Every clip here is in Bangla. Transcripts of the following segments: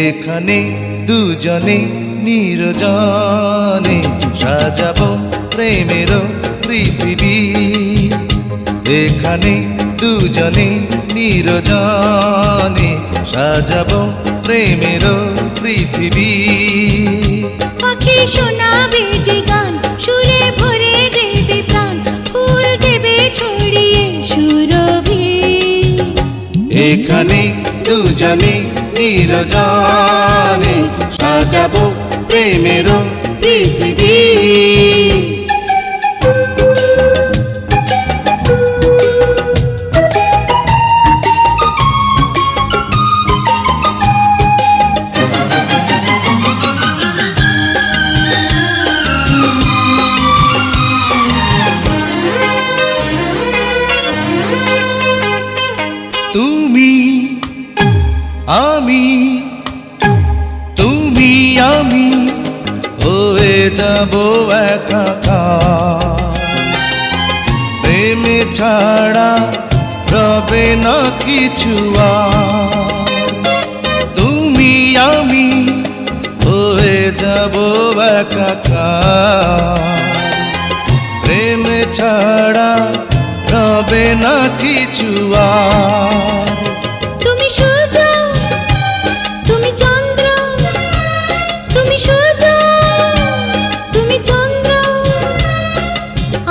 এখানে দুজনে নির্জনে সাজাবো প্রেমের পৃথিবী। এখানে দুজনে নির্জনে সাজাবো প্রেমের পৃথিবী। পাখি শোনাবে যে গান, সুরে ভরে দেবে প্রাণ, ফুল দেবে ছড়িয়ে সুরভি। এখানে দুজনে নির্জনে সাজাবো প্রেমের পৃথিবী। তুমি আমি, তুমি আমি হয়ে যাব একাকার। প্রেমে ছাড়া রবে না কিছু আর। তুমি আমি হয়ে যাব একাকার। প্রেমে ছাড়া রবে না কিছু আর। তুমি সূর্য, তুমি চন্দ্র, তুমি সূর্য, তুমি চন্দ্র,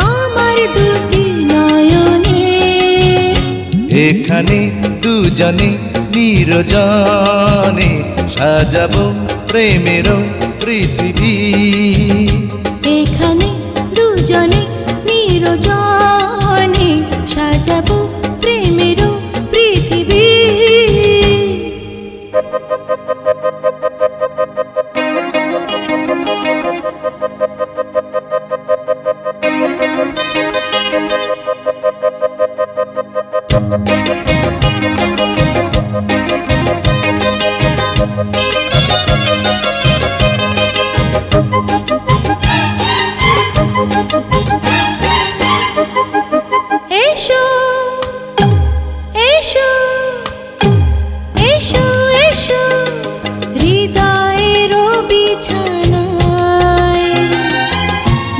আমার দুটি নয়নে। এখানে দুজনে নির্জনে সাজাবো প্রেমের পৃথিবী। এখানে দুজনে নির্জনে সাজাবো প্রেমের পৃথিবী। এসো এসো এসো এসো হৃদয়ের বিছানায়,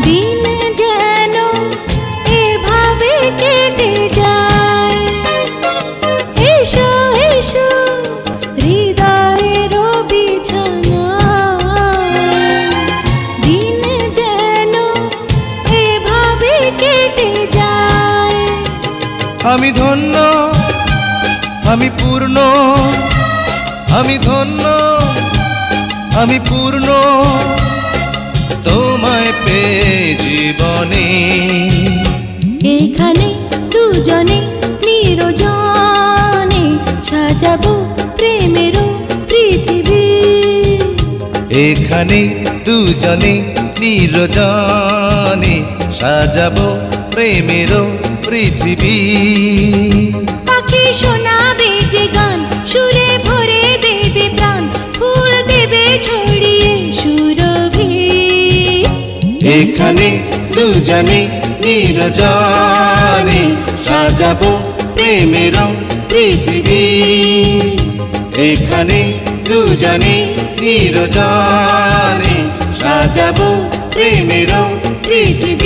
দিন যেন এভাবে কেটে যায়। এসো এসো হৃদয়ের বিছানায়, দিন যেন এভাবে কেটে যায়। আমি ধন্য, আমি পূর্ণ, আমি ধন্য, আমি পূর্ণ তোমায় পেয়ে জীবনে। এখানে দুজনে নির্জনে সাজাবো প্রেমের পৃথিবী। এখানে দুজনে নির্জনে সাজাবো প্রেমের পৃথিবী। পাখি শোনাবে যে গান, সুরে ভরে দেবে প্রাণ, ফুল দেবে ছড়িয়ে সুরভি। এখানে দুজনে নির্জনে সাজাবো প্রেমের পৃথিবী। এখানে দুজনে নির্জনে সাজাবো প্রেমের পৃথিবী।